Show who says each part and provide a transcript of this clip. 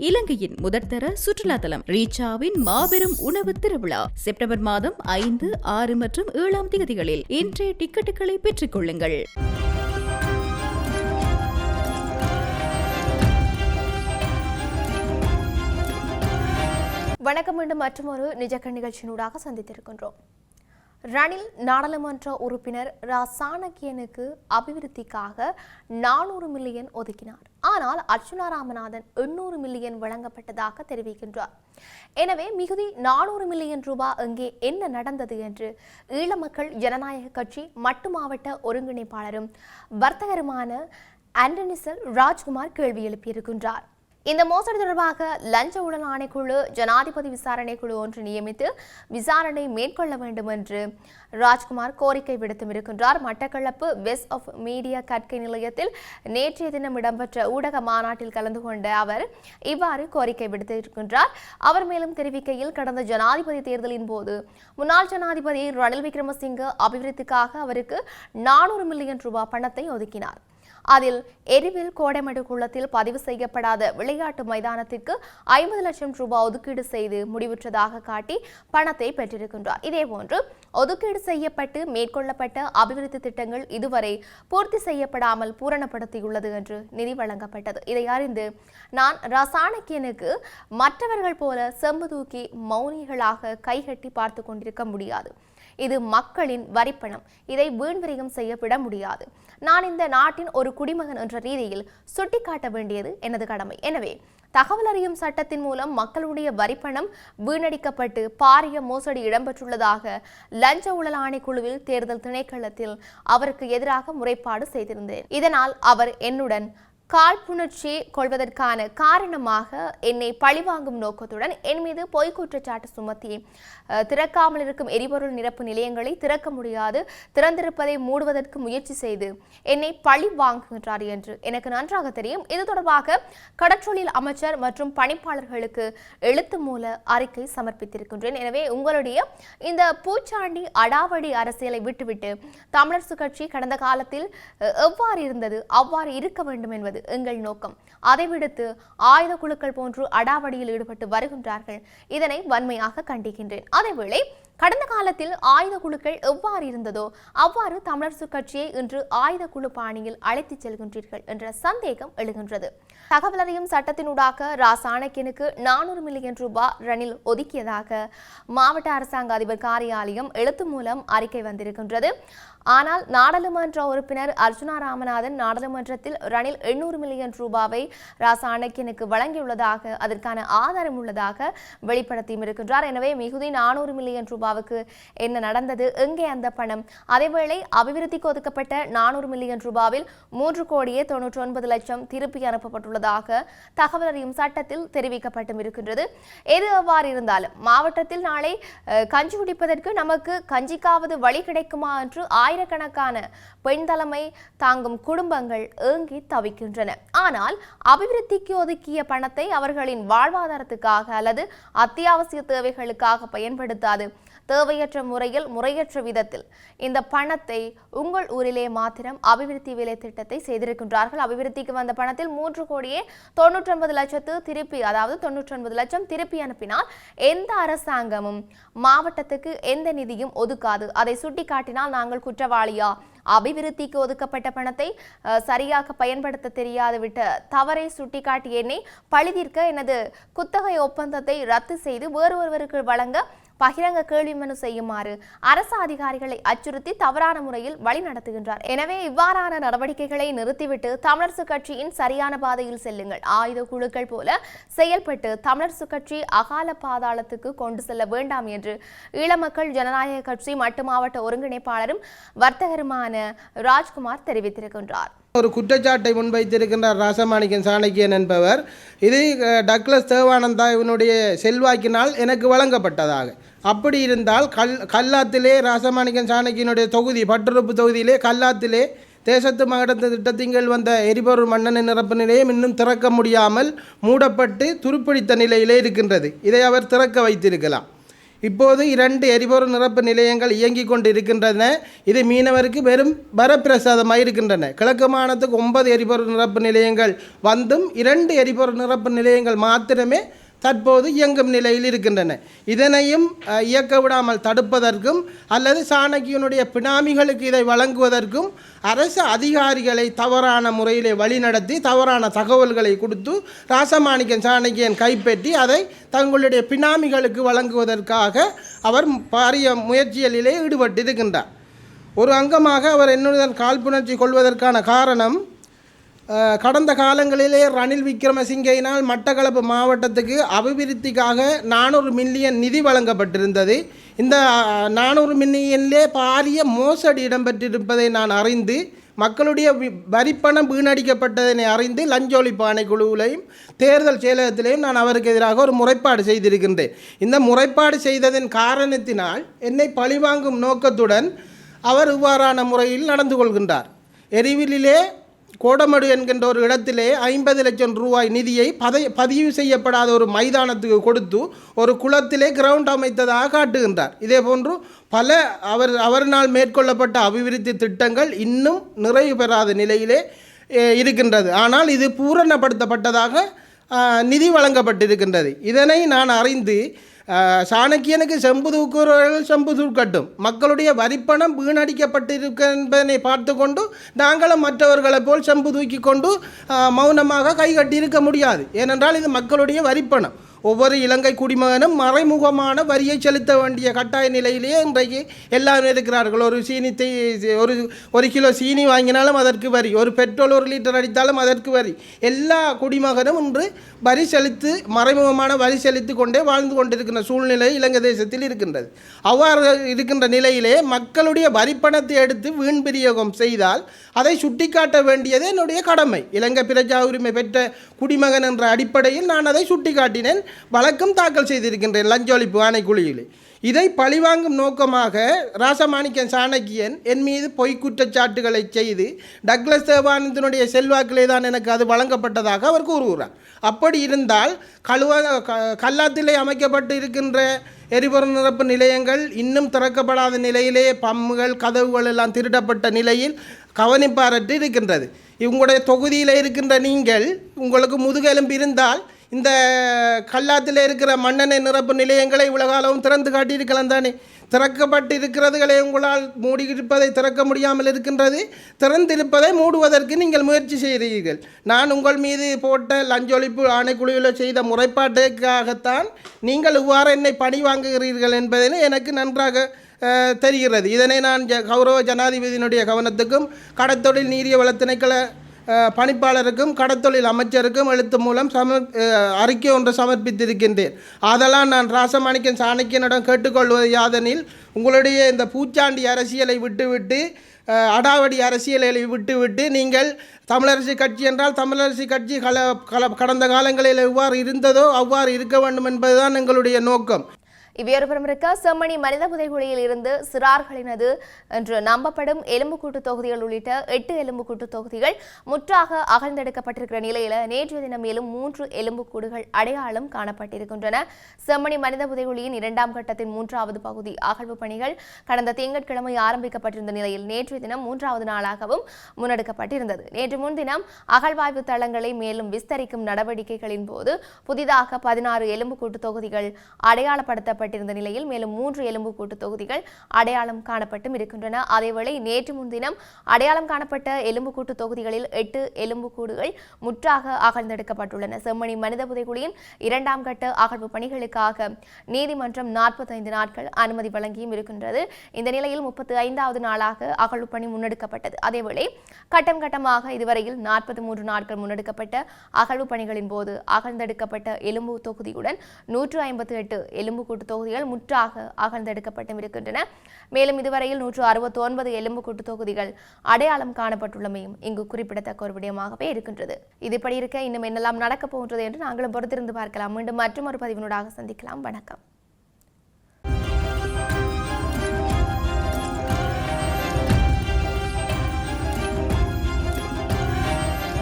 Speaker 1: இலங்கையின் முதற்தர சுற்றுலா தலம் ரீச்சாவின் மாபெரும் உணவு திருவிழா செப்டம்பர் மாதம் 5, 6 மற்றும் 7 தேதிகளில் இன்றைய டிக்கெட்டுகளை பெற்றுக் கொள்ளுங்கள்.
Speaker 2: வணக்கம். மீண்டும் மற்றொரு நிஜக்கண் நிகழ்ச்சியினூடாக சந்தித்திருக்கின்றோம். ரணில் நாடாளுமன்ற உறுப்பினர் ரா சாணக்கியனுக்கு அபிவிருத்திக்காக 400 மில்லியன் ஒதுக்கினார். ஆனால் அர்ச்சுனா ராமநாதன் 800 மில்லியன் வழங்கப்பட்டதாக தெரிவிக்கின்றார். எனவே மிகுதி 400 மில்லியன் ரூபாய் எங்கே என்ன நடந்தது என்று ஈழ மக்கள் ஜனநாயக கட்சி மட்டு மாவட்ட ஒருங்கிணைப்பாளரும் வர்த்தகருமான ஆண்டனிசல் ராஜ்குமார் கேள்வி எழுப்பியிருக்கின்றார். இந்த மோசடி தொடர்பாக லஞ்ச ஊழல் ஆணைக்குழு ஜனாதிபதி விசாரணை குழு ஒன்று நியமித்து விசாரணை மேற்கொள்ள வேண்டும் என்று ராஜ்குமார் கோரிக்கை விடுத்திருக்கின்றார். மட்டக்களப்பு வெஸ்ட் ஆஃப் மீடியா கற்கை நிலையத்தில் நேற்றைய தினம் இடம்பெற்ற ஊடக மாநாட்டில் கலந்து கொண்ட அவர் இவ்வாறு கோரிக்கை விடுத்திருக்கின்றார். அவர் மேலும் தெரிவிக்கையில், கடந்த ஜனாதிபதி தேர்தலின் போது முன்னாள் ஜனாதிபதி ரணில் விக்ரமசிங்க அபிவிருத்திக்காக அவருக்கு 400 மில்லியன் ரூபாய் பணத்தை ஒதுக்கினார். அதில் எரிவில் கோடைமடு குளத்தில் பதிவு செய்யப்படாத விளையாட்டு மைதானத்திற்கு 50 லட்சம் ரூபாய் ஒதுக்கீடு செய்து முடிவுற்றதாக காட்டி பணத்தை பெற்றிருக்கின்றார். இதேபோன்று ஒதுக்கீடு செய்யப்பட்டு மேற்கொள்ளப்பட்ட அபிவிருத்தி திட்டங்கள் இதுவரை பூர்த்தி செய்யப்படாமல் பூரணப்படுத்தியுள்ளது என்று நிதி வழங்கப்பட்டது. இதை அறிந்து நான் ரசாணக்கியனுக்கு மற்றவர்கள் போல செம்பு தூக்கி மௌனிகளாக கைகட்டி பார்த்து கொண்டிருக்க முடியாது. இது மக்களின் வரிப்பணம். இதை வீண்விரயம் செய்யவிட முடியாது. நான் இந்த நாட்டின் ஒரு குடிமகன் என்ற ரீதியில் சுட்டிக்காட்ட வேண்டியது எனது கடமை. எனவே தகவல் அறியும் சட்டத்தின் மூலம் மக்களுடைய வரிப்பணம் வீணடிக்கப்பட்டு பாரிய மோசடி இடம்பெற்றுள்ளதாக லஞ்ச ஊழல் ஆணைக்குழுவில் தேர்தல் திணைக்களத்தில் அவருக்கு எதிராக முறைப்பாடு செய்திருந்தேன். இதனால் அவர் என்னுடன் காழ்ப்புணர்ச்சி கொள்வதற்கான காரணமாக என்னை பழிவாங்கும் நோக்கத்துடன் என் மீது பொய் குற்றச்சாட்டு சுமத்தி திறக்காமல் இருக்கும் எரிபொருள் நிரப்பு நிலையங்களை திறக்க முடியாது, திறந்திருப்பதை மூடுவதற்கு முயற்சி செய்து என்னை பழி வாங்குகின்றார் என்று எனக்கு நன்றாக தெரியும். இது தொடர்பாக கடற்றொழில் அமைச்சர் மற்றும் பணிப்பாளர்களுக்கு எழுத்து மூல அறிக்கை சமர்ப்பித்திருக்கின்றேன். எனவே உங்களுடைய இந்த பூச்சாண்டி அடாவடி அரசியலை விட்டுவிட்டு தமிழரசு கட்சி கடந்த காலத்தில் எவ்வாறு இருந்தது அவ்வாறு இருக்க வேண்டும் என்பது எங்கள் நோக்கம். அதை விடுத்து ஆயுத குழுக்கள் போன்று அடாவடியில் ஈடுபட்டு வருகின்றார்கள். இதனை வன்மையாக கண்டிக்கின்றேன். அதேவேளை கடந்த காலத்தில் ஆயுத குழுக்கள் எவ்வாறு இருந்ததோ அவ்வாறு தமிழரசு கட்சியை இன்று ஆயுத குழு பாணியில் அழைத்துச் செல்கின்றீர்கள் என்ற சந்தேகம் எழுகின்றது. தகவல் அறியும் சட்டத்தினூடாக ரா சாணக்கியனுக்கு 400 மில்லியன் ரூபாய் ரணில் ஒதுக்கியதாக மாவட்ட அரசாங்க அதிபர் காரியாலயம் எழுத்து மூலம் அறிக்கை வந்திருக்கின்றது. ஆனால் நாடாளுமன்ற உறுப்பினர் அர்ச்சுனா ராமநாதன் நாடாளுமன்றத்தில் ரணில் 800 மில்லியன் ரூபாவை ரா சாணக்கியனுக்கு வழங்கியுள்ளதாக அதற்கான ஆதாரம் உள்ளதாக வெளிப்படுத்தியும் இருக்கின்றார். எனவே மிகுதி 400 மில்லியன் ரூபாவுக்கு என்ன நடந்தது, எங்கே அந்த பணம்? அதேவேளை அபிவிருத்திக்கு ஒதுக்கப்பட்ட 400 மில்லியன் ரூபாவில் 3,99,00,000 திருப்பி அனுப்பப்பட்டுள்ளதாக தகவல் அறியும் சட்டத்தில் தெரிவிக்கப்பட்டும் இருக்கின்றது. எது எவ்வாறு இருந்தாலும் மாவட்டத்தில் நாளை கஞ்சி குடிப்பதற்கு நமக்கு கஞ்சிக்காவது வழி கிடைக்குமா என்று ஆயிரக்கணக்கான பெண் தலைமை தாங்கும் குடும்பங்கள் ஏங்கி தவிக்கின்றன. ஆனால் அபிவிருத்திக்கு ஒதுக்கிய பணத்தை அவர்களின் வாழ்வாதாரத்துக்காக அல்லது அத்தியாவசிய தேவைகளுக்காக பயன்படுத்தாது தேவையற்ற முறையில் முறையற்ற விதத்தில் இந்த பணத்தை உங்கள் ஊரிலே மாத்திரம் அபிவிருத்தி வேலை திட்டத்தை செய்திருக்கின்றார்கள். அபிவிருத்திக்கு வந்த பணத்தில் 3,99,00,000 திருப்பி, அதாவது 99 லட்சம் திருப்பி அனுப்பினால் எந்த அரசாங்கமும் மாவட்டத்துக்கு எந்த நிதியும் ஒதுக்காது. அதை சுட்டிக்காட்டினால் நாங்கள் குற்றவாளியா? அபிவிருத்திக்கு ஒதுக்கப்பட்ட பணத்தை சரியாக பயன்படுத்த தெரியாது விட்ட தவறை சுட்டிக்காட்டி என்னை பழிதீர்க்க எனது குத்தகை ஒப்பந்தத்தை ரத்து செய்து வேறு ஒருவருக்கு வழங்க பகிரங்க கேள்வி மனு செய்யுமாறு அரசு அதிகாரிகளை அச்சுறுத்தி தவறான முறையில் வழி நடத்துகின்றார். எனவே இவ்வாறான நடவடிக்கைகளை நிறுத்திவிட்டு தமிழரசு கட்சியின் சரியான பாதையில் செல்லுங்கள். ஆயுத குழுக்கள் போல செயல்பட்டு தமிழரசு கட்சி அகால பாதாளத்துக்கு கொண்டு செல்ல வேண்டாம் என்று ஈழ மக்கள் ஜனநாயக கட்சி மட்டு மாவட்ட ஒருங்கிணைப்பாளரும் வர்த்தகருமான ராஜ்குமார் தெரிவித்திருக்கின்றார்.
Speaker 3: ஒரு குற்றச்சாட்டை முன்வைத்திருக்கின்றார் ராசமாணிக்கன் சாணக்கியன் என்பவர். இது டக்ளஸ் தேவானந்தா இவனுடைய செல்வாக்கினால் எனக்கு வழங்கப்பட்டதாக. அப்படி இருந்தால் கல்லாத்திலே ராசமாணிக்கன் சாணக்கியனுடைய தொகுதி பட்டுறுப்பு தொகுதியிலே கல்லாத்திலே தேசத்து மகடத்து திட்டத்திங்கள் வந்த எரிபொருள் மண்ணெண்ணெய் நிரப்பு நிலையம் இன்னும் திறக்க முடியாமல் மூடப்பட்டு துருப்பிடித்த நிலையிலே இருக்கின்றது. இதை அவர் திறக்க வைத்திருக்கலாம். இப்போது 2 எரிபொருள் நிரப்பு நிலையங்கள் இயங்கிக் கொண்டு இருக்கின்றன. இது மீனவருக்கு வெறும் வரப்பிரசாதமாக இருக்கின்றன. கிழக்கு மாகாணத்துக்கு 9 எரிபொருள் நிரப்பு நிலையங்கள் வந்தும் 2 எரிபொருள் நிரப்பு நிலையங்கள் மாத்திரமே தற்போது இயங்கும் நிலையில் இருக்கின்றன. இதனையும் இயக்க விடாமல் தடுப்பதற்கும் அல்லது சாணக்கியனுடைய பினாமிகளுக்கு இதை வழங்குவதற்கும் அரசு அதிகாரிகளை தவறான முறையிலே வழிநடத்தி தவறான தகவல்களை கொடுத்து ராசமாணிக்கன் சாணக்கியன் கைப்பற்றி அதை தங்களுடைய பினாமிகளுக்கு வழங்குவதற்காக அவர் பாரிய முயற்சிகளிலே ஈடுபட்டிருக்கின்றார். ஒரு அங்கமாக அவர் என்னுடன் காழ்ப்புணர்ச்சி கொள்வதற்கான காரணம், கடந்த காலங்களிலே ரணில் விக்ரமசிங்கையினால் மட்டக்களப்பு மாவட்டத்துக்கு அபிவிருத்திக்காக 400 மில்லியன் நிதி வழங்கப்பட்டிருந்தது. இந்த 400 மில்லியனிலே பாரிய மோசடி இடம்பெற்றிருப்பதை நான் அறிந்து, மக்களுடைய வரிப்பணம் வீணடிக்கப்பட்டதனை அறிந்து லஞ்ச ஒழிப்பு ஆணைக்குழுவிலையும் தேர்தல் செயலகத்திலையும் நான் அவருக்கு எதிராக ஒரு முறைப்பாடு செய்திருக்கின்றேன். இந்த முறைப்பாடு செய்ததன் காரணத்தினால் என்னை பழிவாங்கும் நோக்கத்துடன் அவர் இவ்வாறான முறையில் நடந்து கொள்கின்றார். எரிவிலே கோடமடு என்கின்ற ஒரு இடத்திலே 50 லட்சம் ரூபாய் நிதியை பதிவு செய்யப்படாத ஒரு மைதானத்துக்கு கொடுத்து ஒரு குளத்திலே கிரவுண்ட் அமைத்ததாக காட்டுகின்றார். இதே போன்று பல அவரினால் மேற்கொள்ளப்பட்ட அபிவிருத்தி திட்டங்கள் இன்னும் நிறைவு பெறாத நிலையிலே இருக்கின்றது. ஆனால் இது பூரணப்படுத்தப்பட்டதாக நிதி வழங்கப்பட்டிருக்கின்றது. இதனை நான் அறிந்து சாணக்கியனுக்கு செம்பு தூக்குறவர்கள் செம்பு தூக்கட்டும், மக்களுடைய வரிப்பணம் வீணடிக்கப்பட்டிருக்க என்பதனை பார்த்து கொண்டு நாங்களும் மற்றவர்களைப் போல் செம்பு தூக்கி கொண்டு மௌனமாக கைகட்டியிருக்க முடியாது. ஏனென்றால் இது மக்களுடைய வரிப்பணம். ஒவ்வொரு இலங்கை குடிமகனும் மறைமுகமான வரியை செலுத்த வேண்டிய கட்டாய நிலையிலேயே இன்றைக்கு எல்லாரும் இருக்கிறார்கள். ஒரு கிலோ சீனி வாங்கினாலும் அதற்கு வரி, ஒரு பெட்ரோல் 1 லிட்டர் அடித்தாலும் அதற்கு வரி. எல்லா குடிமகனும் இன்று வரி செலுத்து மறைமுகமான வரி செலுத்தி கொண்டே வாழ்ந்து கொண்டிருக்கின்ற சூழ்நிலை இலங்கை தேசத்தில் இருக்கின்றது. அவ்வாறு இருக்கின்ற நிலையிலே மக்களுடைய வரிப்பணத்தை எடுத்து வீண் பிரயோகம் செய்தால் அதை சுட்டிக்காட்ட வேண்டியது என்னுடைய கடமை. இலங்கை பிரஜா உரிமை பெற்ற குடிமகன் என்ற அடிப்படையில் நான் அதை சுட்டிக்காட்டினேன், வழக்கம் தாக்கல் செய்திருக்கின்றேன் லஞ்ச ஒழிப்பு ஆணைக்குழுவிலே. இதை பழிவாங்கும் நோக்கமாக ராசமாணிக்கன் சாணக்கியன் என் மீது பொய் குற்றச்சாட்டுகளை செய்து டக்ளஸ் தேவானந்தனுடைய செல்வாக்கிலே தான் எனக்கு அது வழங்கப்பட்டதாக அவர் கூறுகிறார். அப்படி இருந்தால் கல்லாத்திலே அமைக்கப்பட்டு இருக்கின்ற எரிபொருள் நிரப்பு நிலையங்கள் இன்னும் திறக்கப்படாத நிலையிலே பம்முகள் கதவுகள் எல்லாம் திருடப்பட்ட நிலையில் கவனிப்பாரற்று இருக்கின்றது. இவங்களுடைய தொகுதியில் இருக்கின்ற நீங்கள், உங்களுக்கு முதுகெலும்பு இருந்தால் இந்த கல்லாத்தில் இருக்கிற மண்ணெண்ணெய் நிரப்பு நிலையங்களை உலகளவும் திறந்து காட்டியிருக்கலாம் தானே. திறக்கப்பட்டு இருக்கிறதுகளை உங்களால் மூடி இருப்பதை திறக்க முடியாமல் இருக்கின்றது, திறந்திருப்பதை மூடுவதற்கு நீங்கள் முயற்சி செய்கிறீர்கள். நான் உங்கள் மீது போட்ட லஞ்ச ஒழிப்பு ஆணைக்குழுவில் செய்த முறைப்பாட்டுக்காகத்தான் நீங்கள் இவ்வாறு என்னை பணி வாங்குகிறீர்கள் என்பதனை எனக்கு நன்றாக தெரிகிறது. இதனை நான் கௌரவ ஜனாதிபதியினுடைய கவனத்துக்கும் கடத்தொழில் நீரிய வள திணைக்கள பணிப்பாளருக்கும் கடத்தொழில் அமைச்சருக்கும் எழுத்து மூலம் அறிக்கை ஒன்று சமர்ப்பித்திருக்கின்றேன். அதெல்லாம் நான் ராசமாணிக்கன் சாணக்கியனிடம் கேட்டுக்கொள்வது யாதெனில், உங்களுடைய இந்த பூச்சாண்டி அரசியலை விட்டுவிட்டு அடாவடி அரசியலை விட்டுவிட்டு நீங்கள் தமிழரசு கட்சி என்றால் தமிழரசு கட்சி கடந்த காலங்களில் எவ்வாறு இருந்ததோ அவ்வாறு இருக்க வேண்டும் என்பதுதான் எங்களுடைய நோக்கம்.
Speaker 2: இவ்வியொருபுறம் இருக்க செம்மணி மனித புதைகுழியில் இருந்து சிறார்களினது என்று நம்பப்படும் எலும்புக்கூட்டு தொகுதிகள் உள்ளிட்ட 8 எலும்புக்கூட்டு தொகுதிகள் முற்றாக அகழ்ந்தெடுக்கப்பட்டிருக்கிற நிலையில் நேற்றைய தினம் மேலும் 3 எலும்புக்கூடுகள் அடையாளம் காணப்பட்டிருக்கின்றன. செம்மணி மனித புதைகுழியின் 2ஆம் கட்டத்தின் 3வது பகுதி அகழ்வு பணிகள் கடந்த திங்கட்கிழமை ஆரம்பிக்கப்பட்டிருந்த நிலையில் நேற்றைய தினம் 3வது நாளாகவும் முன்னெடுக்கப்பட்டிருந்தது. நேற்று முன்தினம் அகழ்வாய்வு தளங்களை மேலும் விஸ்தரிக்கும் நடவடிக்கைகளின் போது புதிதாக 16 எலும்புக்கூட்டு தொகுதிகள் அடையாளப்படுத்த இருந்த நிலையில் மேலும் 3 எலும்புக்கூட்டு தொகுதிகள் அடையாளம் காணப்பட்டும் இருக்கின்றன. அதேவேளை நேற்று முன்தினம் அடையாளம் காணப்பட்ட எலும்புக்கூட்டு தொகுதிகளில் 8 எலும்புக்கூடுகள் முற்றாக அகழ்ந்தெடுக்கப்பட்டுள்ளன. செம்மணி மனித புதைகுழியின் 2ஆம் கட்ட அகழ்வு பணிகளுக்காக நீதிமன்றம் 45 நாட்கள் அனுமதி வழங்கியும் இருக்கின்றது. இந்த நிலையில் 35வது நாளாக அகழ்வு பணி முன்னெடுக்கப்பட்டது. அதேவேளை கட்டம் கட்டமாக இதுவரையில் 43 நாட்கள் முன்னெடுக்கப்பட்ட அகழ்வு பணிகளின் போது அகழ்ந்தெடுக்கப்பட்ட எலும்பு தொகுதியுடன் 158 எலும்புக்கூட்டு தொகுதிகள் முற்றாக அகழ்ந்தெடுக்கப்பட்டும் இருக்கின்றன. மேலும் இதுவரையில் 169 எலும்புக்கூட்டு தொகுதிகள் அடையாளம் காணப்பட்டுள்ளமையும் இங்கு குறிப்பிடத்தக்க ஒரு விடயமாகவே இருக்கின்றது. இதுபடி இருக்க இன்னும் என்னெல்லாம் நடக்கப் போகின்றது என்று நாங்களும் பொறுத்திருந்து பார்க்கலாம். மீண்டும் மற்றொரு பதிவினூடாக சந்திக்கலாம். வணக்கம்.